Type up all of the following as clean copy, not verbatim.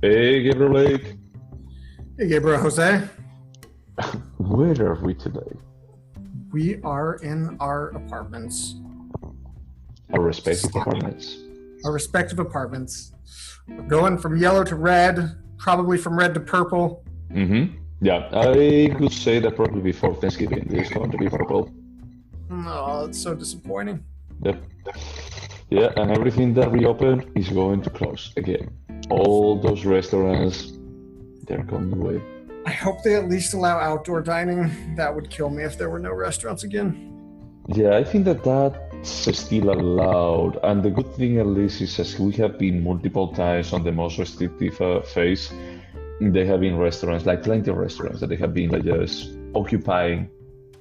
Hey, Gabriel. Hey, Gaybros, Jose. Where are we today? We are in our apartments. Our respective apartments. Our respective apartments. We're going from yellow to red, probably from red to purple. Mm-hmm. Yeah, I could say that probably before Thanksgiving it's going to be purple. Oh, it's so disappointing. Yep. Yeah, and everything that reopened is going to close again. All those restaurants, they're going away. I hope they at least allow outdoor dining. That would kill me if there were no restaurants again. Yeah, I think that that's still allowed. And the good thing at least is as we have been multiple times on the most restrictive phase, there have been restaurants, like plenty of restaurants that they have been like just occupying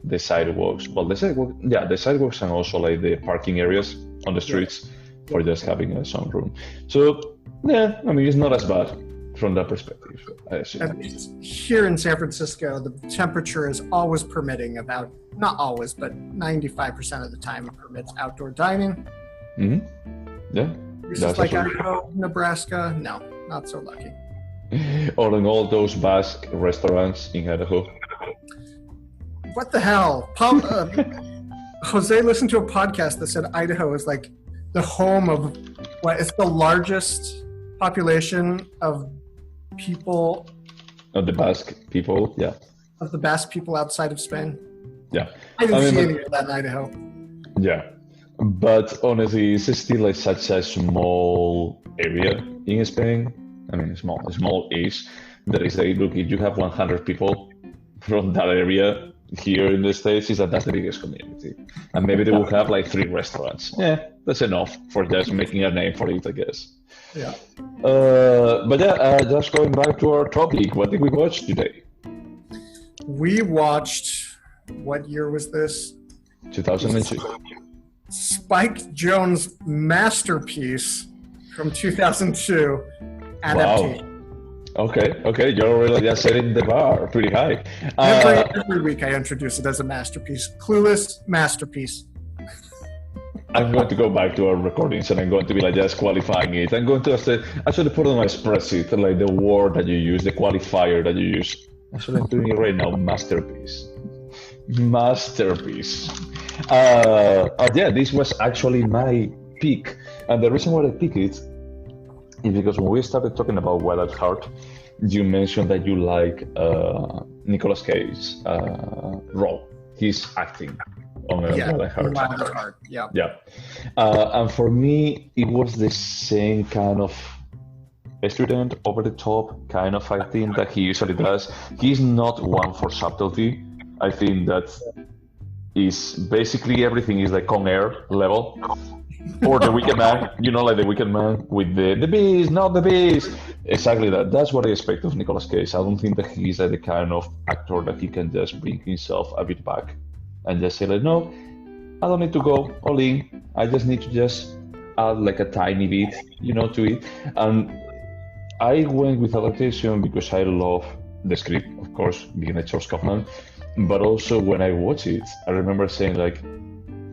the sidewalks. Well, the sidewalks and also like the parking areas on the streets for just having some room. So, yeah, I mean, it's not as bad from that perspective, I assume. At least here in San Francisco, the temperature is always permitting about, not always, but 95% of the time it permits outdoor dining. Mm-hmm. Yeah. It's just like Idaho, Nebraska. No, not so lucky. Or in all those Basque restaurants in Idaho. What the hell? Jose listened to a podcast that said Idaho is like the home of what? It's the largest population of people. Of the Basque people, yeah. Of the Basque people outside of Spain. Yeah. I didn't see any of that in Idaho. Yeah. But honestly, it's still like such a small area in Spain. I mean, small-ish. That is like, look, if you have 100 people from that area here in the States, that's the biggest community. And maybe they will have like 3 restaurants. Yeah, that's enough for just making a name for it, I guess. Yeah. But yeah, just going back to our topic, what did we watch today? We watched, what year was this? 2002. Spike Jonze masterpiece from 2002, Adaptation. Wow. Okay, you're already just setting the bar pretty high. Every week I introduce it as a masterpiece. Clueless masterpiece. I'm going to go back to our recordings and I'm going to be like just qualifying it. I'm going to actually put on my spreadsheet like the word that you use, the qualifier that you use. Actually, I'm doing it right now. Masterpiece. Yeah, this was actually my pick, and the reason why I picked it is because when we started talking about Wild at Heart, you mentioned that you like Nicolas Cage's role, his acting on Wild at Heart. Yeah. And for me, it was the same kind of student, over the top kind of acting that he usually does. He's not one for subtlety. I think that is basically everything is like Con Air level. Or the Wicked Man, like the Wicked Man with the bees, not the bees. Exactly that. That's what I expect of Nicolas Cage. I don't think that he's like the kind of actor that he can just bring himself a bit back and just say like, no, I don't need to go all in. I just need to just add like a tiny bit, to it. And I went with Adaptation because I love the script, of course, being a Charles Kaufman. But also when I watched it, I remember saying like,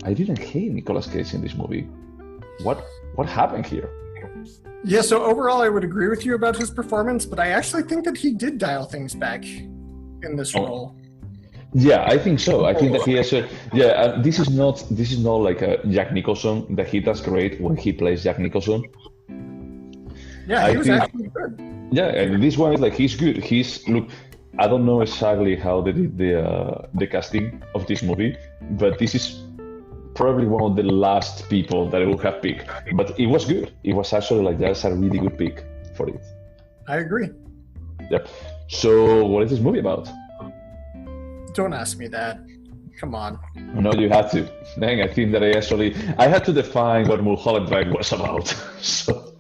I didn't hate Nicolas Cage in this movie. What happened here? Yeah, so overall I would agree with you about his performance, but I actually think that he did dial things back in this role. Yeah, I think so. I think that he has this is not like a Jack Nicholson that he does great when he plays Jack Nicholson. Yeah, he was actually good. Yeah, and this one is like he's good. Look, I don't know exactly how they did the casting of this movie, but this is probably one of the last people that I would have picked. But it was good. It was actually like just a really good pick for it. I agree. Yep. So what is this movie about? Don't ask me that. Come on. No, you had to. Dang, I think that I had to define what Mulholland Drive was about. So.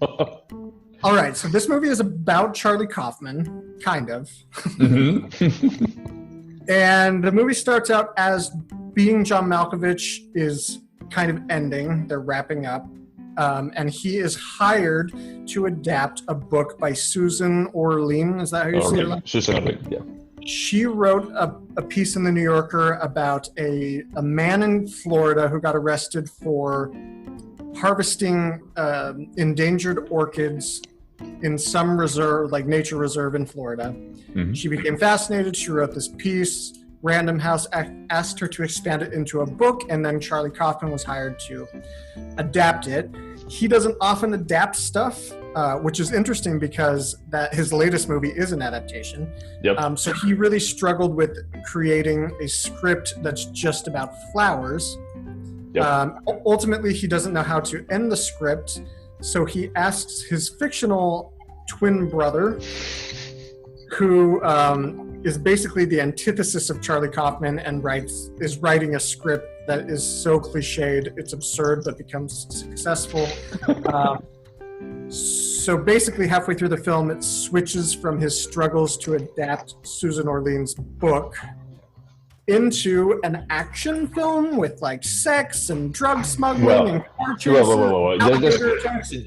All right, so this movie is about Charlie Kaufman, kind of. Mm-hmm. And the movie starts out as Being John Malkovich is kind of ending. They're wrapping up. And he is hired to adapt a book by Susan Orlean. Is that how you say it? Susan Orlean, yeah. She wrote a piece in the New Yorker about a man in Florida who got arrested for harvesting endangered orchids in some reserve, like nature reserve in Florida. Mm-hmm. She became fascinated. She wrote this piece. Random House asked her to expand it into a book, and then Charlie Kaufman was hired to adapt it. He doesn't often adapt stuff, which is interesting because that his latest movie is an adaptation. Yep. So he really struggled with creating a script that's just about flowers. Yep. Ultimately, he doesn't know how to end the script, so he asks his fictional twin brother, who is basically the antithesis of Charlie Kaufman and is writing a script that is so cliched, it's absurd, but becomes successful. So basically, halfway through the film, it switches from his struggles to adapt Susan Orlean's book into an action film with like sex and drug smuggling and car chases.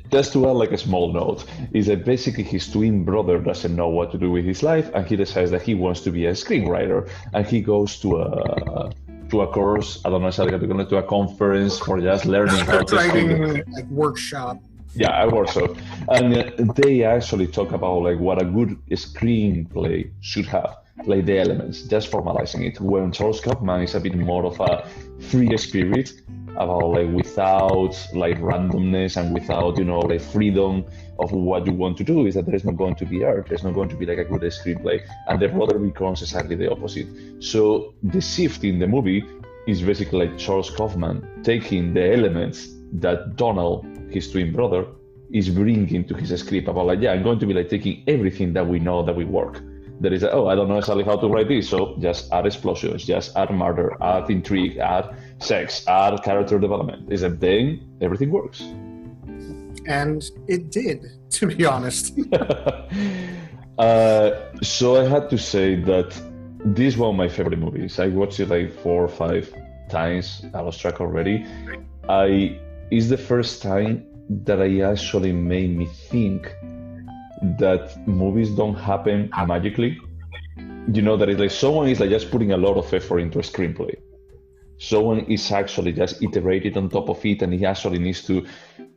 Just to add like a small note, is that basically his twin brother doesn't know what to do with his life, and he decides that he wants to be a screenwriter, and he goes to a course, I don't know exactly how to go to a conference for just learning how to writing, like workshop. Yeah, a workshop, and they actually talk about like what a good screenplay should have. Like the elements, just formalizing it. When Charles Kaufman is a bit more of a free spirit about like without like randomness and without like freedom of what you want to do, is that there's not going to be art, there's not going to be like a good screenplay, and the brother becomes exactly the opposite. So the shift in the movie is basically like Charles Kaufman taking the elements that Donald, his twin brother, is bringing to his script about like, I'm going to be like taking everything that we know that we work. There is I don't know exactly how to write this, so just add explosions, just add murder, add intrigue, add sex, add character development. Is that then everything works? And it did, to be honest. So I had to say that this is one of my favorite movies. I watched it like 4 or 5 times. I lost track already. It's the first time that I actually made me think that movies don't happen magically. That it's like someone is like just putting a lot of effort into a screenplay. Someone is actually just iterated on top of it, and he actually needs to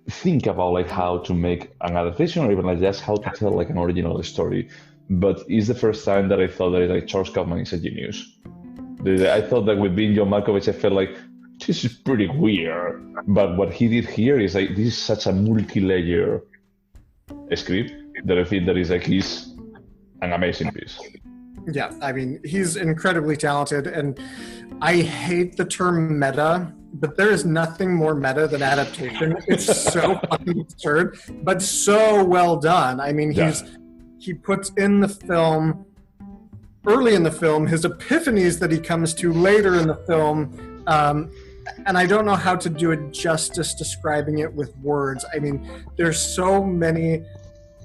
think about like how to make an adaptation, or even like just how to tell like an original story. But it's the first time that I thought that like Charles Kaufman is a genius. I thought that with being John Malkovich, I felt like this is pretty weird. But what he did here is like this is such a multi-layer script that I think that is like he's an amazing piece. Yeah, I mean, he's incredibly talented, and I hate the term meta, but there is nothing more meta than Adaptation. It's so fucking absurd, but so well done. I mean, he puts in the film, early in the film, his epiphanies that he comes to later in the film, and I don't know how to do it justice describing it with words. I mean, there's so many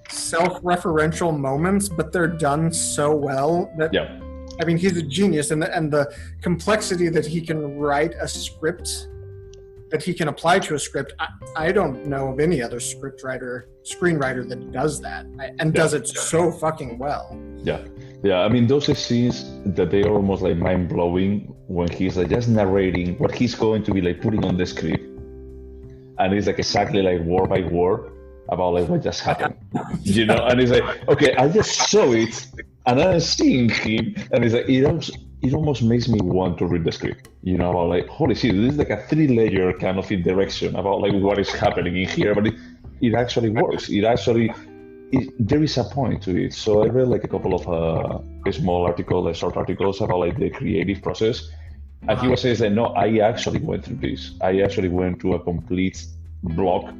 self-referential moments, but they're done so well that I mean, he's a genius, and the complexity that he can write a script that he can apply to a script. I don't know of any other screenwriter that does that and does it so fucking well. Yeah. I mean, those scenes that they are almost like mind blowing when he's like just narrating what he's going to be like putting on the script, and it's like exactly like word by word about like what just happened, and it's like, okay, I just saw it and I'm seeing him, and it's like it almost makes me want to read the script, about like, holy shit, this is like a 3-layer kind of indirection about like what is happening in here, but it actually works. There is a point to it. So I read like a couple of small articles, short articles about like the creative process, and he was saying that no, I actually went through this. I actually went to a complete block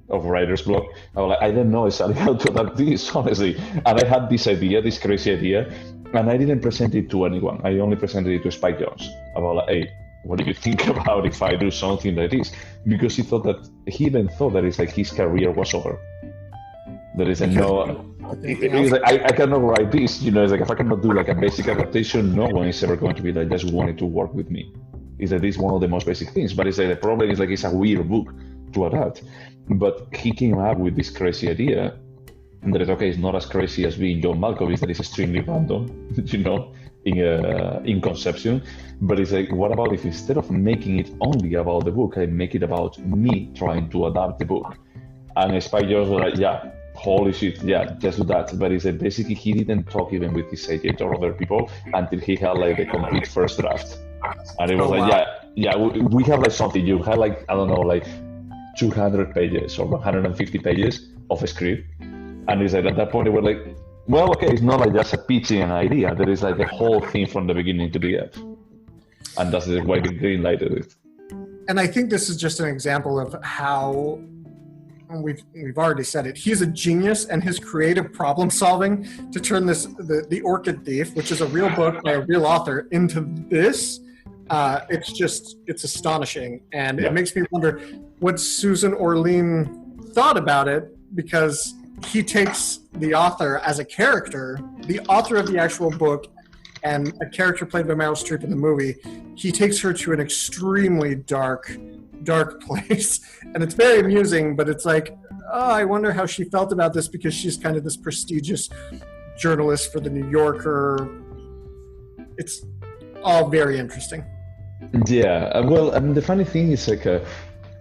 of writer's block. I was like, I didn't know exactly how to adapt this, honestly. And I had this crazy idea, and I didn't present it to anyone. I only presented it to Spike Jonze about like, hey, what do you think about if I do something like this? Because he even thought that it's like his career was over. There is it's like, I cannot write this, it's like if I cannot do like a basic adaptation, no one is ever going to be like just wanting to work with me. It's like this is one of the most basic things, but it's like the problem is like it's a weird book to adapt. But he came up with this crazy idea, and that is okay, it's not as crazy as being John Malkovich, that is extremely random, in conception. But it's like, what about if instead of making it only about the book, I make it about me trying to adapt the book? And Spike Jonze was like, holy shit, yeah, just do that. But it's like basically he didn't talk even with his agent or other people until he had like the complete first draft. And it was we have like something. You had like, I don't know, like 200 pages or 150 pages of a script. And it's like at that point they were like, well, okay, it's not like just a pitching an idea. There is like the whole thing from the beginning to the end. And that's why they greenlighted it. And I think this is just an example of how we've already said it. He's a genius, and his creative problem solving to turn the Orchid Thief, which is a real book by a real author, into this. It's astonishing, and it makes me wonder what Susan Orlean thought about it, because he takes the author as a character, the author of the actual book, and a character played by Meryl Streep in the movie. He takes her to an extremely dark place, and it's very amusing, but it's like, oh, I wonder how she felt about this, because she's kind of this prestigious journalist for the New Yorker. It's all very interesting. Yeah, well, I mean, the funny thing is like,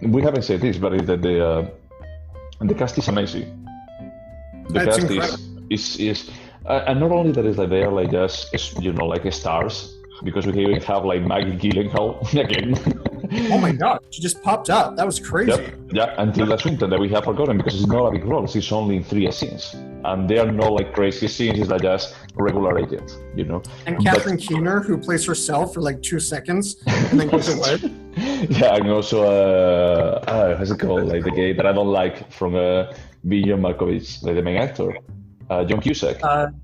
we haven't said this, but is that the cast is amazing. The That's cast incredible. is and not only that, is that they are like just, you know, like stars, because we even have like Maggie Gyllenhaal again. Oh my god, she just popped up. That was crazy. Yeah, and Tilda Swinton that we have forgotten, because it's not a big role. She's only in 3 scenes, and they are not like crazy scenes. It's like just regular agents, you know. And Catherine Keener, who plays herself for like 2 seconds and then goes away. Yeah, and also how's it called? Like the gay that I don't like from Being John Malkovich, like the main actor. John Cusack.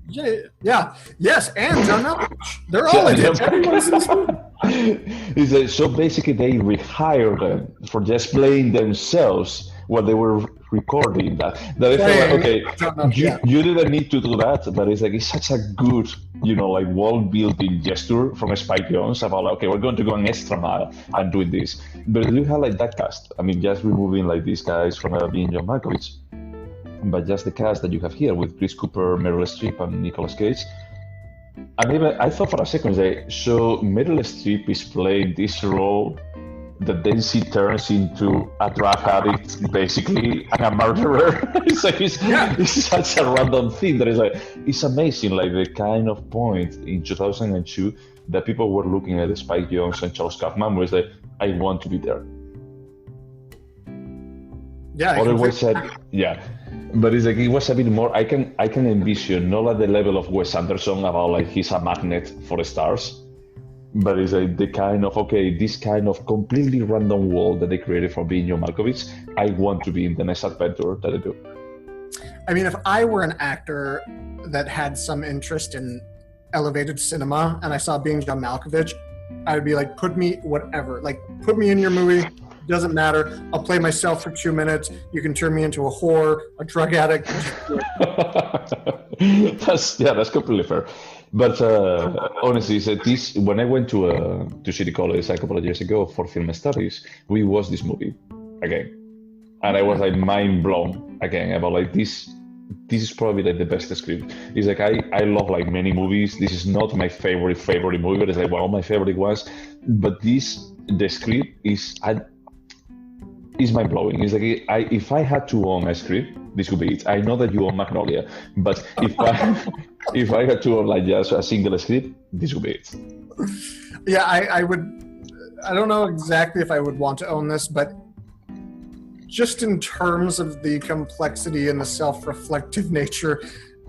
Yes, and John Malkovich. They're all in it. Everyone's in this movie. So basically, they rehired them for just playing themselves while they were recording that. That I felt like, okay, you didn't need to do that, but it's like it's such a good, you know, like world-building gesture from Spike Jonze about like, okay, we're going to go an extra mile and doing this. But you have like that cast. I mean, just removing like these guys from Being John Malkovich. But just the cast that you have here with Chris Cooper, Meryl Streep, and Nicolas Cage. And even I thought for a second, so Meryl Streep is playing this role that then she turns into a drug addict, basically, and a murderer. It's such a random thing that is like, it's amazing, like the kind of point in 2002 that people were looking at Spike Jonze and Charles Kaufman, where it's like, I want to be there. Yeah. But it's like it was a bit more. I can envision not at the level of Wes Anderson about like he's a magnet for the stars, but it's like the kind of this kind of completely random world that they created for Being John Malkovich. I want to be in the next adventure that I do. I mean, if I were an actor that had some interest in elevated cinema and I saw Being John Malkovich, I would be like, put me whatever, like put me in your movie. Doesn't matter. I'll play myself for 2 minutes. You can turn me into a whore, a drug addict. That's completely fair. But honestly, this when I went to City College a couple of years ago for film studies, we watched this movie again, and I was like mind blown again about like this. This is probably like the best script. It's like I love like many movies. This is not my favorite movie, but it's like one of my favorite ones. But the script is mind blowing. It's like if I had to own a script, this would be it. I know that you own Magnolia, but if I had to own like just a single script, this would be it. Yeah, I would. I don't know exactly if I would want to own this, but just in terms of the complexity and the self-reflective nature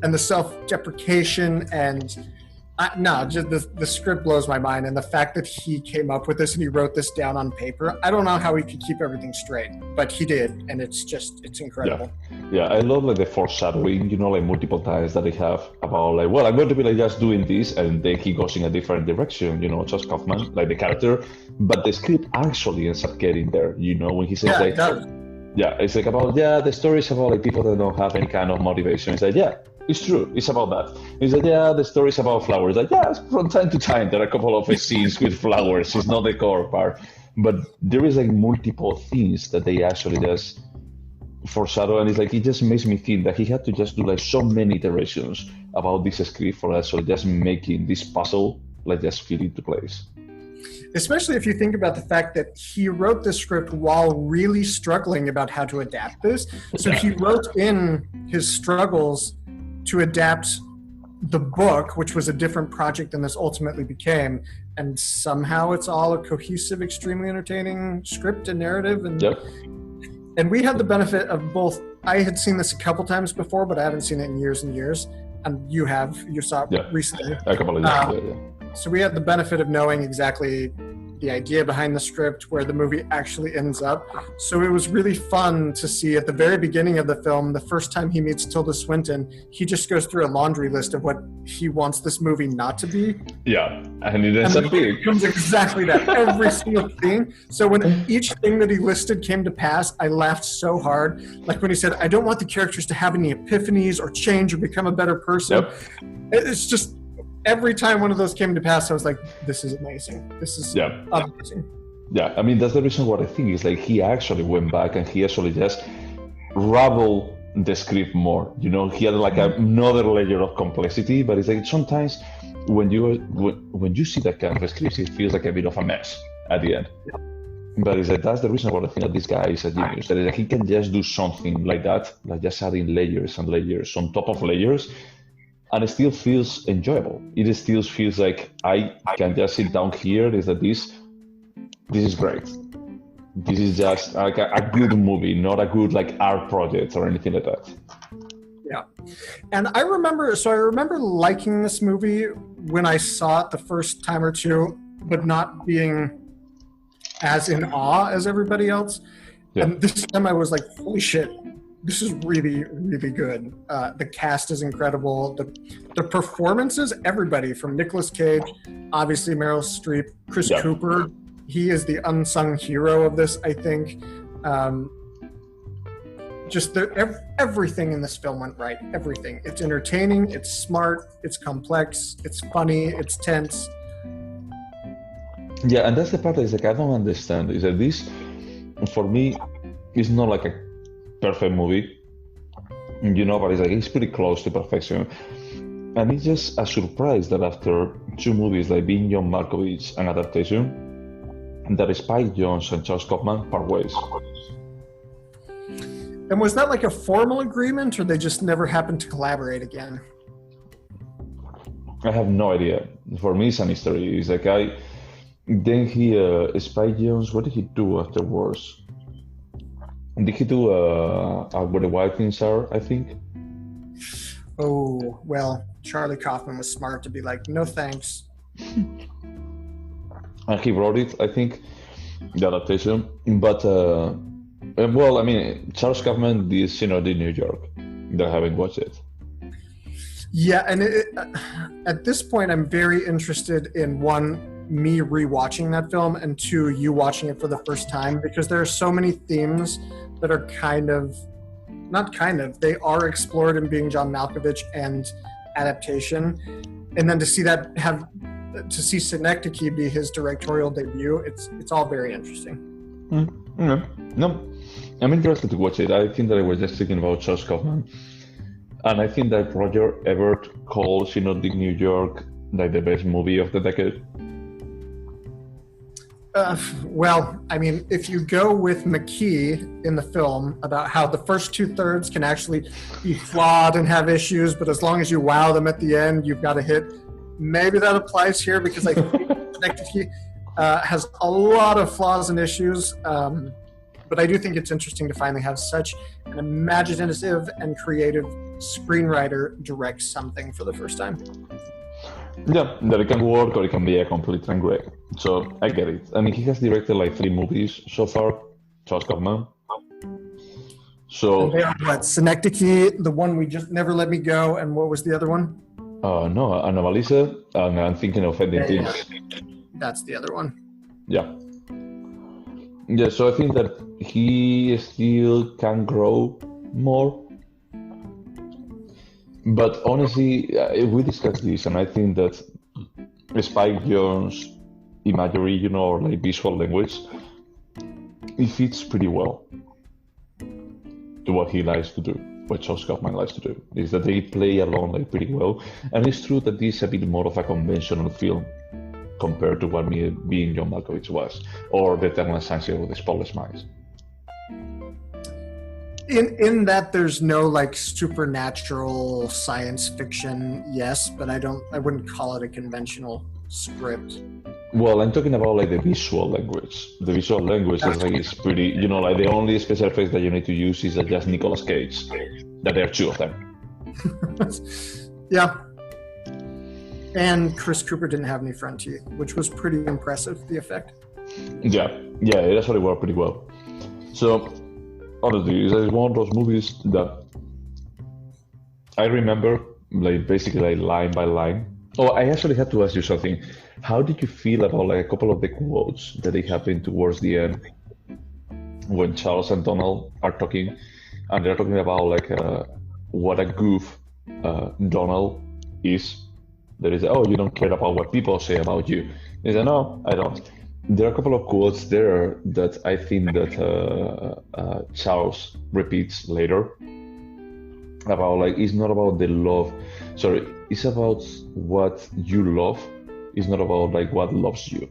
and the self-deprecation and just the script blows my mind, and the fact that he came up with this and he wrote this down on paper. I don't know how he could keep everything straight, but he did, and it's incredible. Yeah, I love like the foreshadowing, you know, like multiple times that they have about like, well, I'm going to be like just doing this, and then he goes in a different direction, you know, Charles Kaufman, like the character, but the script actually ends up getting there, you know, when he says like, it's like about the story is about like people that don't have any kind of motivation. It's like it's true. It's about that. It's like, the story is about flowers. Like, from time to time, there are a couple of scenes with flowers. It's not the core part. But there is like multiple things that they actually just foreshadow. And it's like, it just makes me think that he had to just do like so many iterations about this script for actually just making this puzzle like just fit into place. Especially if you think about the fact that he wrote this script while really struggling about how to adapt this. So he wrote in his struggles to adapt the book, which was a different project than this ultimately became, and somehow it's all a cohesive, extremely entertaining script and narrative. And we had the benefit of both. I had seen this a couple times before, but I haven't seen it in years and years. And you saw it recently. A couple of years. So we had the benefit of knowing exactly the idea behind the script, where the movie actually ends up. So it was really fun to see at the very beginning of the film, the first time he meets Tilda Swinton, he just goes through a laundry list of what he wants this movie not to be. Yeah, and it ends up being. It becomes exactly that, every single thing. So when each thing that he listed came to pass, I laughed so hard. Like when he said, I don't want the characters to have any epiphanies or change or become a better person. It's just... Every time one of those came to pass, I was like, this is amazing. This is amazing. Yeah, I mean, that's the reason what I think is like he actually went back and he actually just raveled the script more. You know, he had like another layer of complexity, but it's like sometimes when you see that kind of script, it feels like a bit of a mess at the end. But it's like that's the reason why I think that this guy is a genius. That is like he can just do something like that, like just adding layers and layers on top of layers. And it still feels enjoyable. It still feels like I can just sit down here. Is that this is great. This is just like a good movie, not a good like art project or anything like that. Yeah, and I remember liking this movie when I saw it the first time or two, but not being as in awe as everybody else. Yeah. And this time I was like, holy shit. This is really, really good. The cast is incredible. The performances, everybody from Nicolas Cage, obviously Meryl Streep, Chris Cooper. He is the unsung hero of this, I think. Everything in this film went right. Everything. It's entertaining. It's smart. It's complex. It's funny. It's tense. Yeah, and that's the part that is like I don't understand. Is that this, for me, is not like a perfect movie, you know, but it's pretty close to perfection. And it's just a surprise that after two movies like Being John Malkovich and Adaptation, that Spike Jonze and Charles Kaufman part ways. And was that like a formal agreement, or they just never happened to collaborate again? I have no idea. For me, it's a mystery. It's like Spike Jonze, what did he do afterwards? Did he do Where the Wild Things Are, I think? Oh, well, Charlie Kaufman was smart to be like, no thanks. And he wrote it, I think, the adaptation. But, well, I mean, Charles Kaufman did New York. I haven't watched it. Yeah, and at this point, I'm very interested in, one, me rewatching that film, and two, you watching it for the first time, because there are so many themes that are they are explored in Being John Malkovich and Adaptation. And then to see Synecdoche be his directorial debut, it's all very interesting. No, I'm interested to watch it. I think that I was just thinking about Charles Kaufman. And I think that Roger Ebert calls New York like the best movie of the decade. Well, I mean, if you go with McKee in the film about how the first 2/3 can actually be flawed and have issues, but as long as you wow them at the end, you've got a hit. Maybe that applies here, because I think Synecdoche has a lot of flaws and issues. But I do think it's interesting to finally have such an imaginative and creative screenwriter direct something for the first time. Yeah, that it can work or it can be a complete train wreck. So I get it. I mean, he has directed like 3 movies so far, Charles Kaufman. So and they are what? Synecdoche, the one we just Never Let Me Go, and what was the other one? No, Anomalisa, and I'm thinking of Ending Things. That's the other one. Yeah. Yeah, so I think that he still can grow more. But honestly, we discussed this, and I think that Spike Jonze imagery, or like visual language, it fits pretty well to what he likes to do, what Charles Kaufman likes to do, is that they play along like pretty well. And it's true that this is a bit more of a conventional film. compared to what being John Malkovich was, or the Eternal Sunshine of the Spotless Minds. In that there's no like supernatural science fiction, yes, but I wouldn't call it a conventional script. Well, I'm talking about like the visual language. The visual language is like it's pretty, you know, like the only special effects that you need to use is just Nicolas Cage. That there are two of them. Yeah. And Chris Cooper didn't have any front teeth, which was pretty impressive, the effect. Yeah, it actually worked pretty well. So, honestly, it's one of those movies that I remember, like basically like line by line. Oh, I actually had to ask you something. How did you feel about like a couple of the quotes that they happen towards the end when Charles and Donald are talking, and they're talking about like what a goof Donald is? There is, oh, you don't care about what people say about you. He said, no, I don't. There are a couple of quotes there that I think that Charles repeats later about like, it's not about the love. Sorry, it's about what you love. It's not about like what loves you.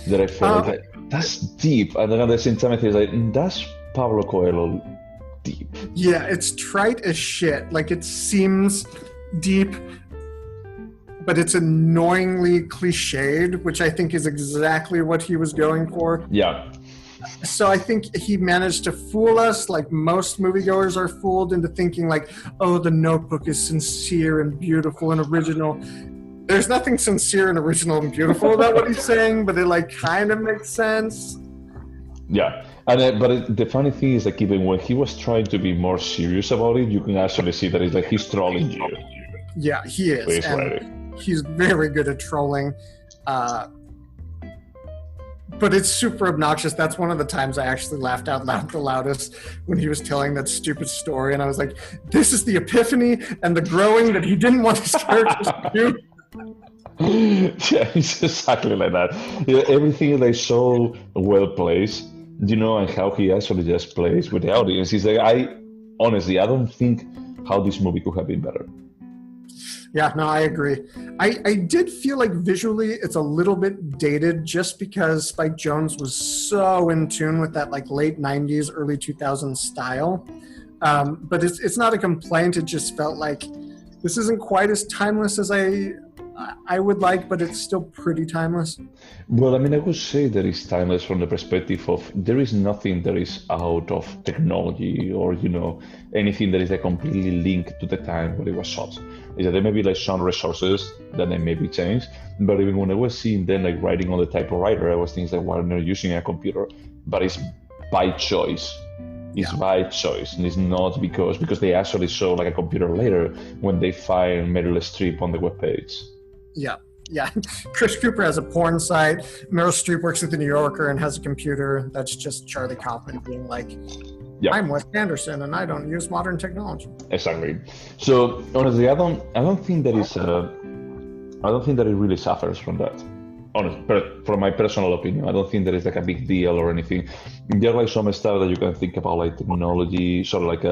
That I felt like that's deep, and then at the same time I feel like that's Pablo Coelho deep. Yeah, it's trite as shit. Like it seems deep, but it's annoyingly cliched, which I think is exactly what he was going for. Yeah. So I think he managed to fool us, like most moviegoers are fooled into thinking like, oh, The Notebook is sincere and beautiful and original. There's nothing sincere and original and beautiful about what he's saying, but it like kind of makes sense. Yeah, and the funny thing is like even when he was trying to be more serious about it, you can actually see that it's like he's trolling you. Yeah, he is. And he's very good at trolling. But it's super obnoxious. That's one of the times I actually laughed out loud the loudest when he was telling that stupid story. And I was like, this is the epiphany and the growing that he didn't want his characters to do. Yeah, it's exactly like that. Yeah, everything is like so well placed, you know, and how he actually just plays with the audience. He's like, I don't think how this movie could have been better. Yeah, no, I agree. I did feel like visually it's a little bit dated just because Spike Jonze was so in tune with that like late 90s, early 2000s style. But it's not a complaint. It just felt like this isn't quite as timeless as I would like, but it's still pretty timeless. Well, I mean, I would say that it's timeless from the perspective of there is nothing that is out of technology or, you know, anything that is like completely linked to the time when it was shot. Is that there may be like some resources that they may be changed, but even when I was seeing them like writing on the typewriter, I was thinking that why not using a computer, but it's by choice. It's by choice, and it's not because they actually show like a computer later when they find Meryl Streep on the webpage. Yeah. Chris Cooper has a porn site. Meryl Streep works at the New Yorker and has a computer. That's just Charlie Kaufman being like, I'm Wes Anderson and I don't use modern technology. Exactly. So honestly, I don't think that it really suffers from that. Honestly, from my personal opinion, I don't think that it's like a big deal or anything. There's like some stuff that you can think about, like technology, sort of like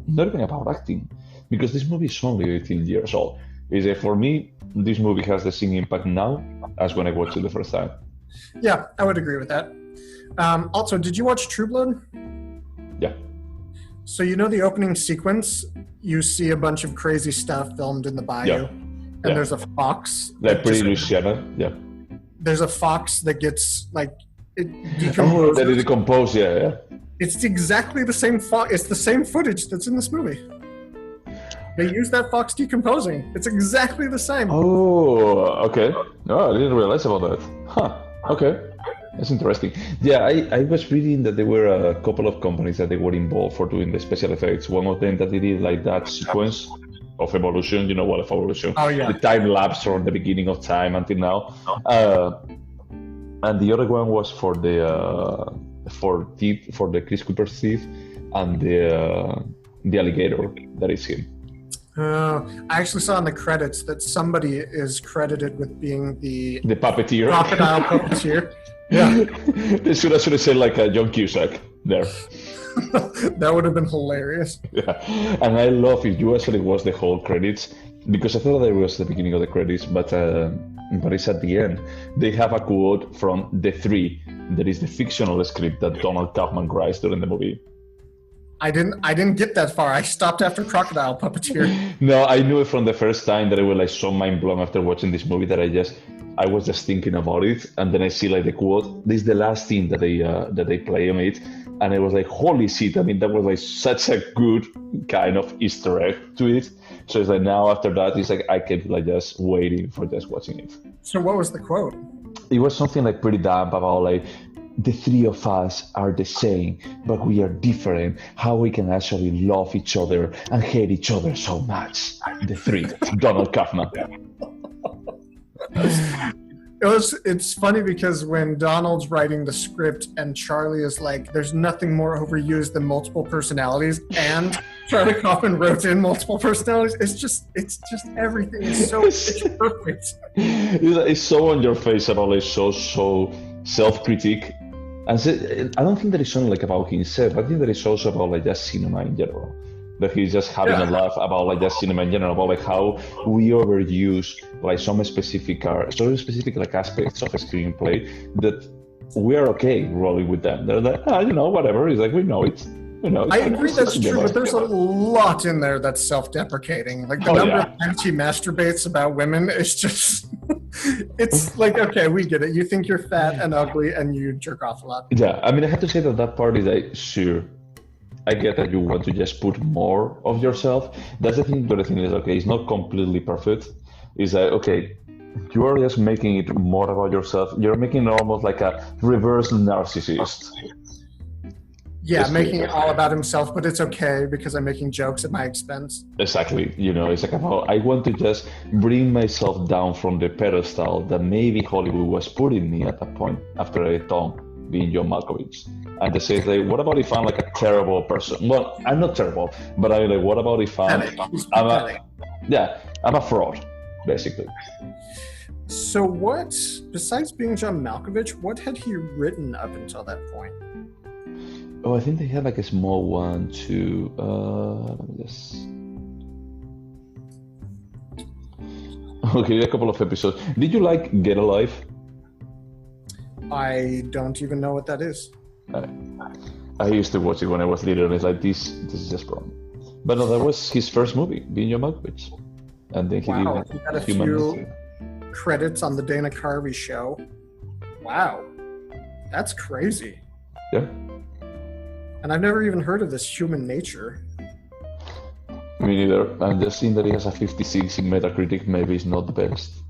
not even about acting, because this movie is only 18 years old. Is that for me, this movie has the same impact now as when I watched it the first time. Yeah, I would agree with that. Also, did you watch True Blood? Yeah. So you know the opening sequence, you see a bunch of crazy stuff filmed in the bayou, and there's a fox. Like pretty Louisiana, yeah. There's a fox that gets like it decomposes. Oh, that it decomposed, yeah. It's exactly the same fox. It's the same footage that's in this movie. They use that fox decomposing. It's exactly the same. Oh, okay. No, I didn't realize about that. Huh. Okay. That's interesting. Yeah, I was reading that there were a couple of companies that they were involved for doing the special effects. One of them that they did like that sequence of evolution, you know what of evolution? Oh, yeah. The time lapse from the beginning of time until now. And the other one was for the Chris Cooper's teeth and the alligator that is him. I actually saw in the credits that somebody is credited with being the puppeteer. Crocodile puppeteer. Yeah. They should have said like John Cusack there. That would have been hilarious. Yeah. And I love if you actually watch the whole credits, because I thought that it was the beginning of the credits, but but it's at the end. They have a quote from The Three, that is the fictional script that Donald Kaufman writes during the movie. I didn't get that far. I stopped after Crocodile Puppeteer. No, I knew it from the first time that I was like so mind blown after watching this movie that I was just thinking about it, and then I see like the quote. This is the last scene that they play on it, and I was like, holy shit! I mean, that was like such a good kind of Easter egg to it. So it's like now after that, it's like I kept like just waiting for just watching it. So what was the quote? It was something like pretty damp about like, the three of us are the same, but we are different. How we can actually love each other and hate each other so much. The Three, Donald Kaufman. It's funny because when Donald's writing the script and Charlie is like, there's nothing more overused than multiple personalities, and Charlie Kaufman wrote in multiple personalities. It's just everything is so it's perfect. It's so on your face about like so self-critique. And so, I don't think that it's only like about himself. I think that it's also about like just cinema in general. That he's just having a laugh about like just cinema in general, about like how we overuse like some specific like aspects of a screenplay that we are okay rolling with them. They're like, whatever. It's like we know it. I agree that's true, but there's a lot in there that's self-deprecating. Like the number of times he masturbates about women is just, it's like, okay, we get it. You think you're fat and ugly and you jerk off a lot. Yeah, I mean, I have to say that part is like, sure, I get that you want to just put more of yourself. That's the thing, but the thing is, okay, it's not completely perfect. It's like, okay, you are just making it more about yourself. You're making it almost like a reverse narcissist. Yeah, making it all about himself, but it's okay because I'm making jokes at my expense. Exactly. It's like about, I want to just bring myself down from the pedestal that maybe Hollywood was putting me at that point after I done being John Malkovich. And they say, like, what about if I'm like a terrible person? Well, I'm not terrible, but I'm like, what about if I'm a fraud, basically. So what, besides being John Malkovich, what had he written up until that point? Oh, I think they had like a small one too. Let me just... Okay, a couple of episodes. Did you like Get Alive? I don't even know what that is. I used to watch it when I was little, and it's like, this is just wrong. But no, that was his first movie, being John Malkovich. And then he had a few credits on the Dana Carvey show. Wow, that's crazy. Yeah. And I've never even heard of this Human Nature. Me neither. I'm just seeing that he has a 56 in Metacritic. Maybe it's not the best.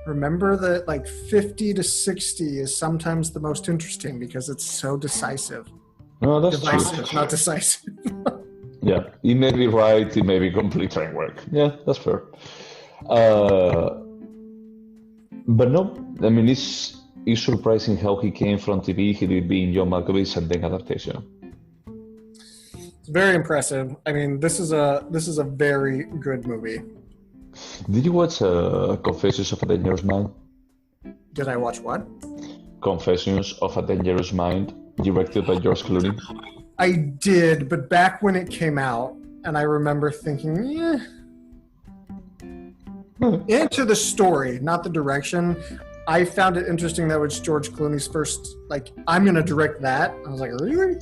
Remember that like 50 to 60 is sometimes the most interesting because it's so decisive. No, that's divisive, true. Not decisive. Yeah, it may be right, it may be complete train work. Yeah, that's fair. But no, I mean, it's surprising how he came from TV, he did being John Malkovich and then Adaptation. It's very impressive. I mean, this is a very good movie. Did you watch Confessions of a Dangerous Mind? Did I watch what? Confessions of a Dangerous Mind, directed by George Clooney. I did, but back when it came out, and I remember thinking, into the story, not the direction. I found it interesting that it was George Clooney's first, like, I'm going to direct that. I was like, really?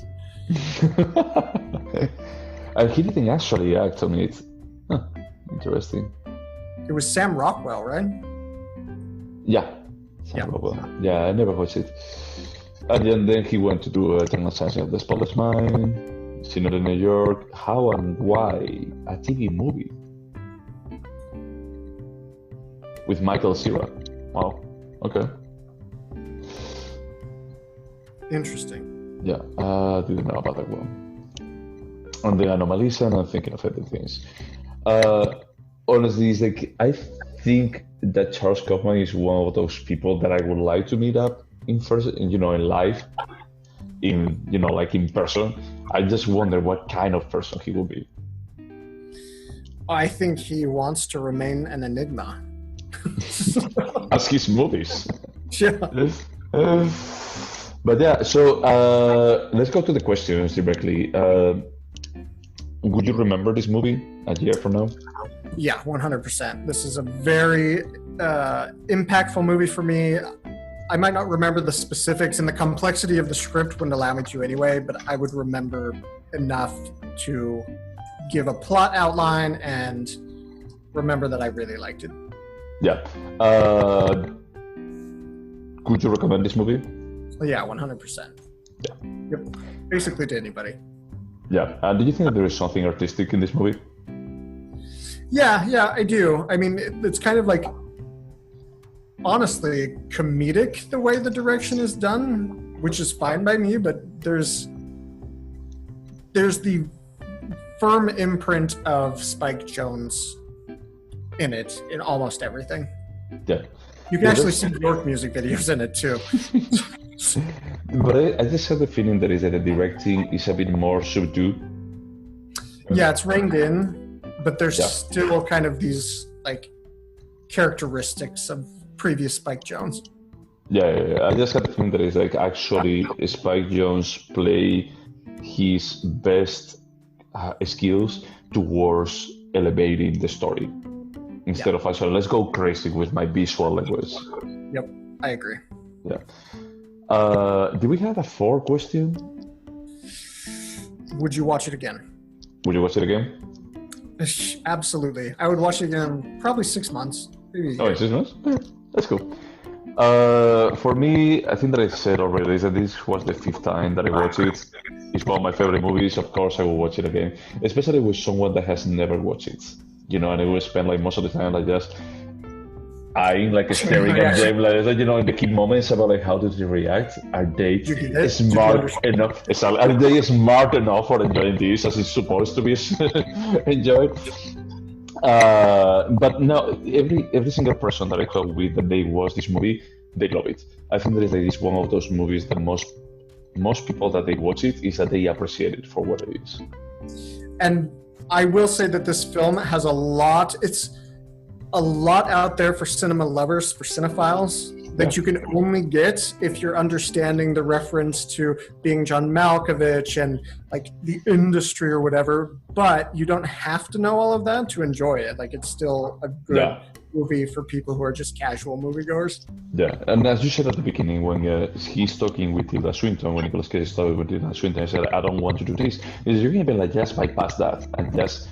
And he didn't actually act on it. Huh, interesting. It was Sam Rockwell, right? Yeah. Sam Rockwell. Yeah, I never watched it. And then he went to do Eternal Sunshine of the Spotless Mind, Synod in New York, How and Why, a TV movie with Michael Cera. Wow. Okay. Interesting. Yeah, I didn't know about that one. And then Anomalisa, and I'm thinking of other things. Honestly, it's like, I think that Charles Kaufman is one of those people that I would like to meet up in life, like in person. I just wonder what kind of person he will be. I think he wants to remain an enigma. As his movies. Yeah. But yeah, so let's go to the questions directly. Would you remember this movie a year from now? Yeah, 100%. This is a very impactful movie for me. I might not remember the specifics, and the complexity of the script wouldn't allow me to anyway, but I would remember enough to give a plot outline and remember that I really liked it. Yeah. Could you recommend this movie? Yeah, 100%. Yeah. Yep. Basically to anybody. Yeah. And do you think that there is something artistic in this movie? Yeah, I do. I mean, it's kind of like, honestly, comedic the way the direction is done, which is fine by me, but there's the firm imprint of Spike Jonze in it, in almost everything. Yeah. You can actually see York music videos in it too. But I just have the feeling that the directing is a bit more subdued. Yeah, it's reined in, but there's still kind of these like characteristics of previous Spike Jonze. Yeah. I just had the feeling that it's like actually Spike Jonze play his best skills towards elevating the story instead of actually let's go crazy with my visual language. Yep, I agree. Yeah. Do we have a fourth question? Would you watch it again? Would you watch it again? Absolutely. I would watch it again probably 6 months. Maybe. Oh, 6 months? Yeah, that's cool. For me, I think that I said already that this was the 5th time that I watched it. It's one of my favorite movies. Of course, I will watch it again, especially with someone that has never watched it. And I will spend like most of the time like just eyeing, like staring at them, like in the key moments about like how do they react? Are they smart enough? Are they smart enough for enjoying this as it's supposed to be enjoyed? But no, every single person that I talk with that they watch this movie, they love it. I think that it's one of those movies that most people that they watch it is that they appreciate it for what it is. And I will say that this film has a lot out there for cinema lovers, for cinephiles, that you can only get if you're understanding the reference to being John Malkovich and like the industry or whatever, but you don't have to know all of that to enjoy it. Like it's still a good movie for people who are just casual moviegoers. Yeah, and as you said at the beginning, when he's talking with Tilda Swinton, when Nicolas Cage is talking with Tilda Swinton, he said, I don't want to do this. You can even like just bypass that and just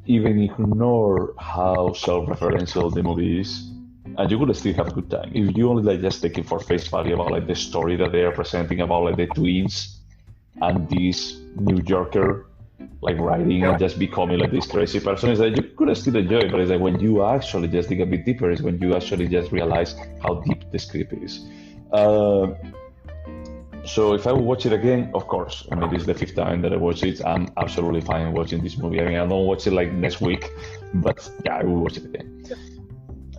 even ignore how self-referential the movie is, and you could still have a good time. If you only like just take it for face value about like the story that they are presenting about like the twins and this New Yorker like writing and just becoming like this crazy person, is that you could still enjoy it, but it's like when you actually just dig a bit deeper is when you actually just realize how deep the script is. So if I would watch it again, of course, I mean, this is the 5th time that I watch it. I'm absolutely fine watching this movie. I mean, I don't watch it like next week, but yeah, I will watch it again.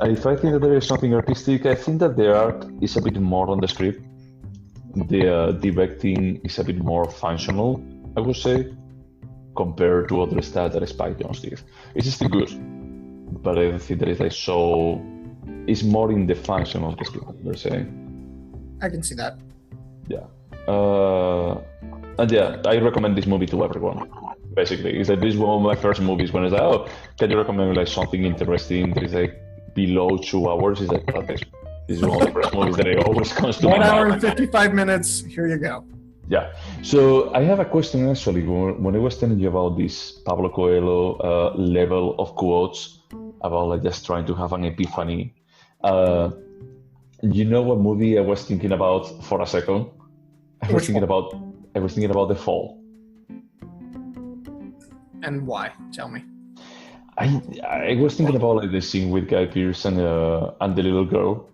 If I think that there is something artistic, I think that the art is a bit more on the script. The directing is a bit more functional, I would say, compared to other stuff that Spike Jonze did. It's still good, but I think that it's like so. It's more in the function of the script, per se. I can see that. Yeah. And yeah, I recommend this movie to everyone. Basically, it's like this is one of my first movies when it's like, oh, can you recommend like something interesting that is like below 2 hours? It's like, okay, this is one of the first movies that always comes to 1 my hour mind. and 55 minutes. Here you go. Yeah. So I have a question actually. When I was telling you about this Pablo Coelho level of quotes about like just trying to have an epiphany, you know what movie I was thinking about for a second? I was thinking about The Fall. And why? Tell me. I was thinking about like the scene with Guy Pearce and the little girl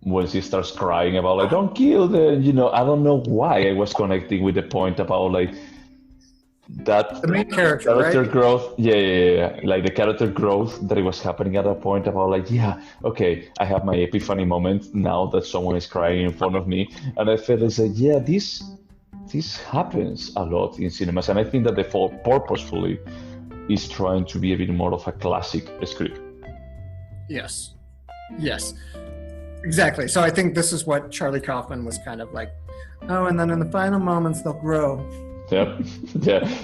when she starts crying about like don't kill them. I don't know why I was connecting with the point about like that the main character right? growth. Yeah. Like the character growth that it was happening at that point about like, yeah, okay, I have my epiphany moment now that someone is crying in front of me. And I felt like, yeah, this happens a lot in cinemas. And I think that The Fall purposefully is trying to be a bit more of a classic script. Yes. Exactly. So I think this is what Charlie Kaufman was kind of like, oh, and then in the final moments, they'll grow. Yeah.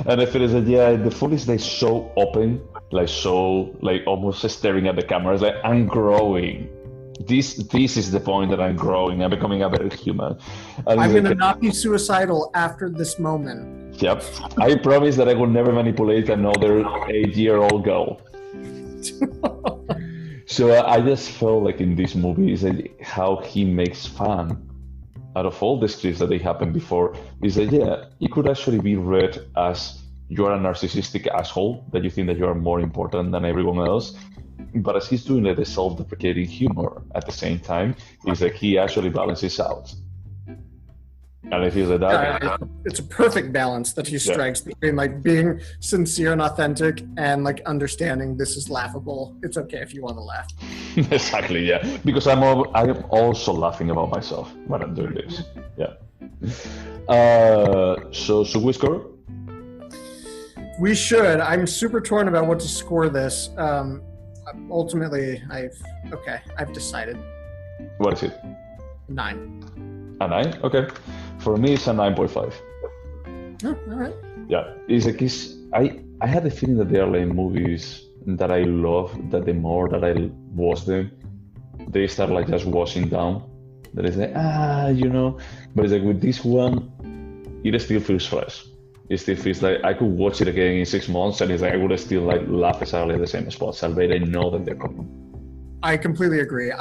And I feel like, yeah, The Fall is like so open, like so, like almost staring at the camera. It's like, I'm growing. This is the point that I'm growing. I'm becoming a better human. And I'm it's going to like, not be suicidal after this moment. yep. I promise that I will never manipulate another 8-year-old girl. So I just felt like in this movie is like how he makes fun out of all the scripts that they happened before. Is that it could actually be read as you are a narcissistic asshole, that you think that you are more important than everyone else. But as he's doing like the self-deprecating humor at the same time, is like he actually balances out. And I feel that It's a perfect balance that he strikes between like being sincere and authentic and like understanding this is laughable. It's okay if you want to laugh. Exactly, yeah. Because I'm also laughing about myself when I'm doing this. Yeah. So should we score? We should. I'm super torn about what to score this. Ultimately, I've decided. What is it? 9. A 9? Okay. For me, it's a 9.5. Oh, all right. Yeah, it's like I had the feeling that there are like movies that I love that the more that I watch them, they start like just washing down. That is like but it's like with this one, it still feels fresh. It still feels like I could watch it again in 6 months, and it's like I would still like laugh exactly at the same spots. Albeit I know that they're coming. I completely agree.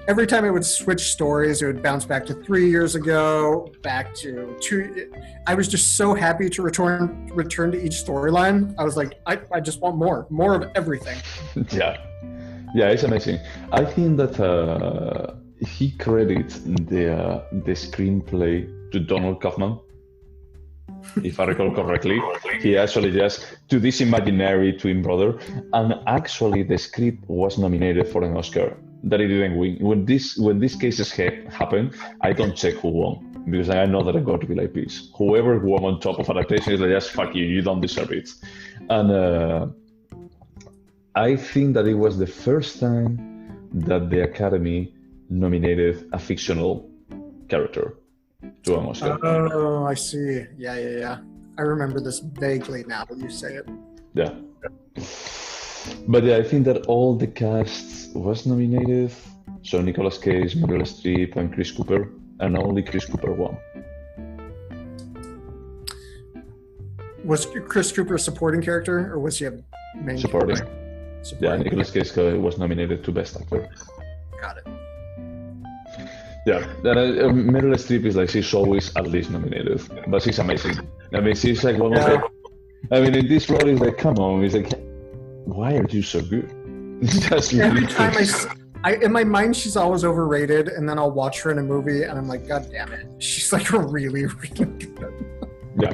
Every time I would switch stories, it would bounce back to 3 years ago, back to 2. I was just so happy to return to each storyline. I was like, I just want more of everything. Yeah, it's amazing. I think that he credits the screenplay to Donald Kaufman. If I recall correctly, he actually just to this imaginary twin brother, and actually the script was nominated for an Oscar that it didn't win. When these cases happen, I don't check who won because I know that I'm going to be like this. Whoever won on top of Adaptation is like, just fuck you don't deserve it. And I think that it was the first time that the Academy nominated a fictional character to an Oscar. Oh, I see. Yeah. I remember this vaguely now when you say it. Yeah. But yeah, I think that all the cast was nominated. So Nicolas Cage, Meryl Streep, and Chris Cooper, and only Chris Cooper won. Was Chris Cooper a supporting character, or was he a main supporting? Supporting. Yeah, Nicolas Cage was nominated to Best Actor. Got it. Yeah, Meryl Streep is like, she's always at least nominated, but she's amazing. I mean, she's like one of the... I mean, in this role, it's like, come on, it's like, why are you so good? Every time in my mind, she's always overrated, and then I'll watch her in a movie, and I'm like, God damn it, she's like really, really good. Yeah.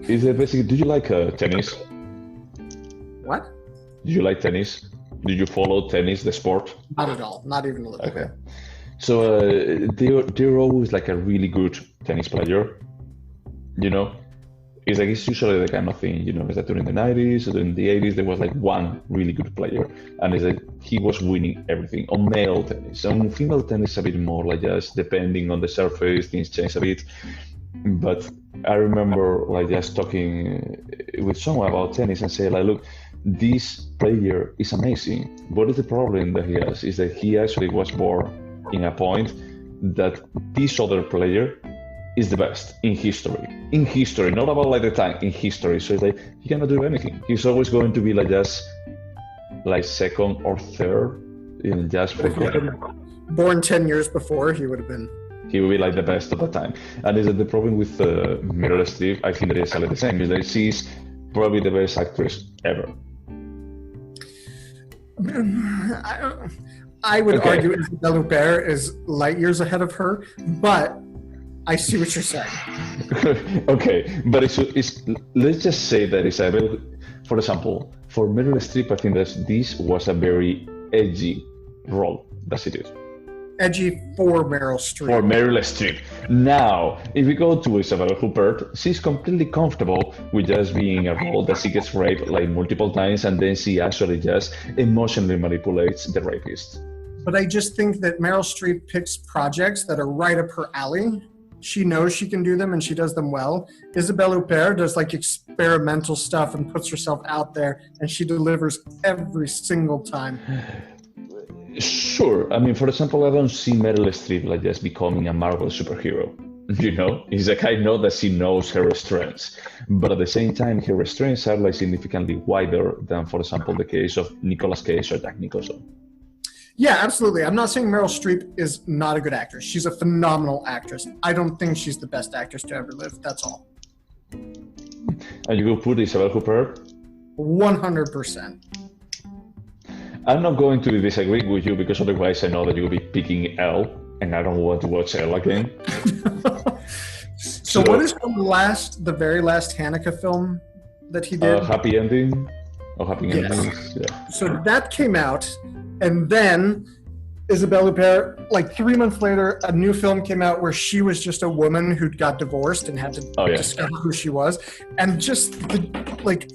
Is it basically? Do you like tennis? What? Do you like tennis? Did you follow tennis, the sport? Not at all. Not even a little. Okay. So they're always like a really good tennis player. It's like it's usually the kind of thing, is that during the 90s or in the 80s there was like one really good player, and it's like he was winning everything on male tennis. On female tennis a bit more like just depending on the surface, things change a bit. But I remember like just talking with someone about tennis and say like, look, this player is amazing. What is the problem that he has is that he actually was born in a point that this other player is the best in history, not about like the time, in history. So it's like he cannot do anything. He's always going to be like just like second or third in just born 10 years before, he would be like the best of the time. And is that the problem with Meryl Streep? I think that it's like the same, is that she's probably the best actress ever. I would argue Isabelle Huppert is light years ahead of her, but I see what you're saying. Okay, but it's let's just say that Isabelle, for example, for Meryl Streep, I think that this was a very edgy role that she did. Edgy for Meryl Streep. For Meryl Streep. Now, if we go to Isabelle Huppert, she's completely comfortable with just being a role that she gets raped like multiple times, and then she actually just emotionally manipulates the rapist. But I just think that Meryl Streep picks projects that are right up her alley. She knows she can do them, and she does them well. Isabelle Huppert does like experimental stuff and puts herself out there, and she delivers every single time. Sure. I mean, for example, I don't see Meryl Streep like just becoming a Marvel superhero. You know, it's like I know that she knows her strengths, but at the same time, her strengths are like significantly wider than, for example, the case of Nicolas Cage or Jack Nicholson. Yeah, absolutely. I'm not saying Meryl Streep is not a good actress. She's a phenomenal actress. I don't think she's the best actress to ever live. That's all. And you will put Isabel Huppert? 100%. I'm not going to disagree with you because otherwise I know that you'll be picking Elle, and I don't want to watch Elle again. So what is the very last Haneke film that he did? Happy Ending? Oh, Happy Ending. Yeah. So that came out, and then Isabelle Huppert, like 3 months later, a new film came out where she was just a woman who got divorced and had to discover who she was. And just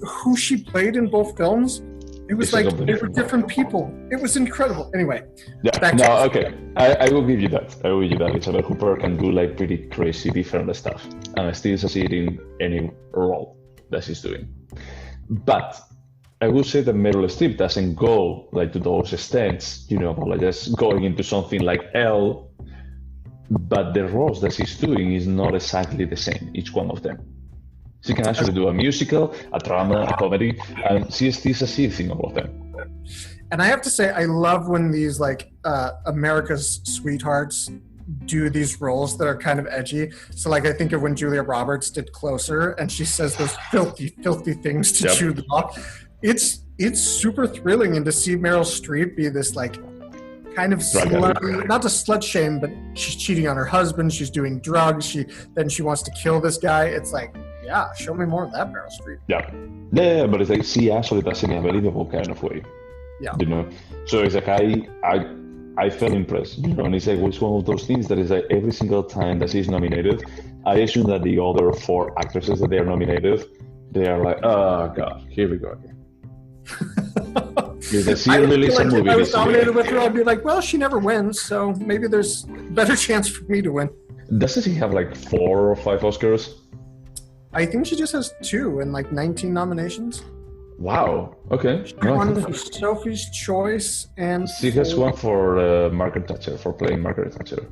who she played in both films, it was they were different people. It was incredible. Anyway. Yeah. Okay. I will give you that. Isabelle Huppert can do like pretty crazy different stuff and still succeed in any role that she's doing. But I would say that Meryl Streep doesn't go like to those extents, like just going into something like Elle, but the roles that she's doing is not exactly the same, each one of them. She can actually do a musical, a drama, a comedy, and she still succeeds in all of them. And I have to say, I love when these America's sweethearts do these roles that are kind of edgy. So I think of when Julia Roberts did Closer, and she says those filthy, filthy things to Jude Law. It's super thrilling, and to see Meryl Streep be this kind of slut, not to slut shame, but she's cheating on her husband, she's doing drugs, she wants to kill this guy. It's show me more of that Meryl Streep. Yeah, but it's she actually does it in a believable kind of way. Yeah. So it's I felt impressed, and it's it's one of those things that is every single time that she's nominated, I assume that the other 4 actresses that they are nominated, they are like, oh god, here we go again. If I was nominated with her, I'd be like, well, she never wins, so maybe there's a better chance for me to win. Doesn't she have 4 or 5 Oscars? I think she just has 2 and 19 nominations. Wow. Okay. She won for Sophie's Choice, and she has one for Margaret Thatcher, for playing Margaret Thatcher.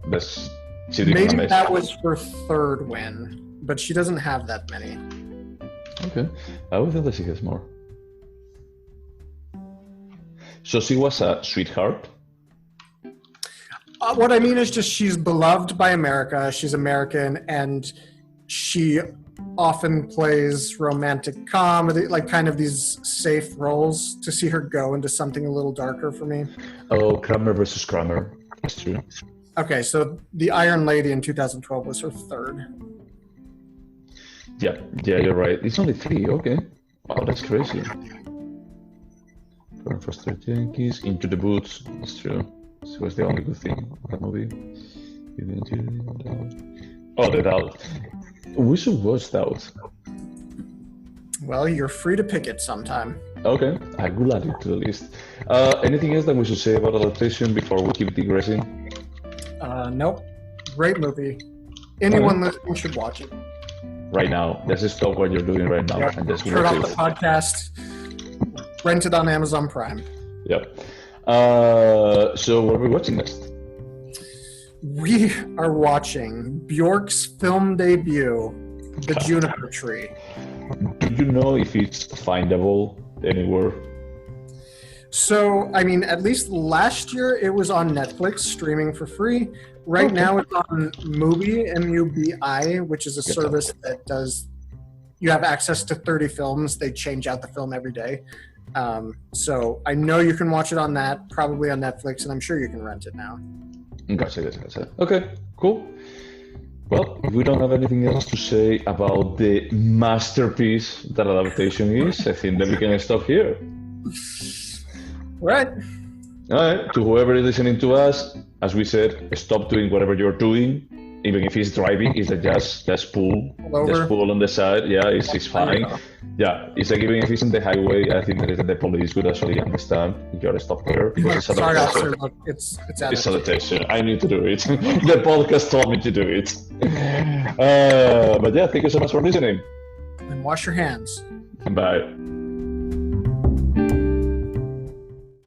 Maybe that was her 3rd win, but she doesn't have that many. Okay, I would think that she has more. So she was a sweetheart? What I mean is just she's beloved by America, she's American, and she often plays romantic comedy, kind of these safe roles. To see her go into something a little darker for me. Oh, Kramer versus Kramer. That's true. Okay, so The Iron Lady in 2012 was her 3rd. Yeah, you're right. It's only 3, okay. Wow, that's crazy. From Frustrated Yankees, Into the Boots, that's true. This was the only good thing of that movie. Oh, The Doubt. We should watch Doubt. Well, you're free to pick it sometime. Okay, I will add it to the list. Anything else that we should say about Adaptation before we keep digressing? Nope. Great movie. Anyone listening should watch it. Right now. Let's stop what you're doing right now and just turn off the podcast. Rent it on Amazon Prime. Yep. So what are we watching next? We are watching Bjork's film debut, The Juniper Tree. Do you know if it's findable anywhere? So, at least last year it was on Netflix streaming for free. Right now it's on Mubi, M-U-B-I, which is a service that you have access to 30 films. They change out the film every day. So I know you can watch it on that, probably on Netflix, and I'm sure you can rent it now. Gotcha. Okay, cool. Well, if we don't have anything else to say about the masterpiece that Adaptation is, I think that we can stop here. Right. All right. To whoever is listening to us, as we said, stop doing whatever you're doing. Even if he's driving, is that just pull on the side. Yeah, it's fine. Yeah, it's like even if he's in the highway, I think that the police would actually understand you gotta stop there. Sorry, officer. Look, it's Adaptation. I need to do it. The podcast told me to do it. But yeah, thank you so much for listening. And wash your hands. Bye.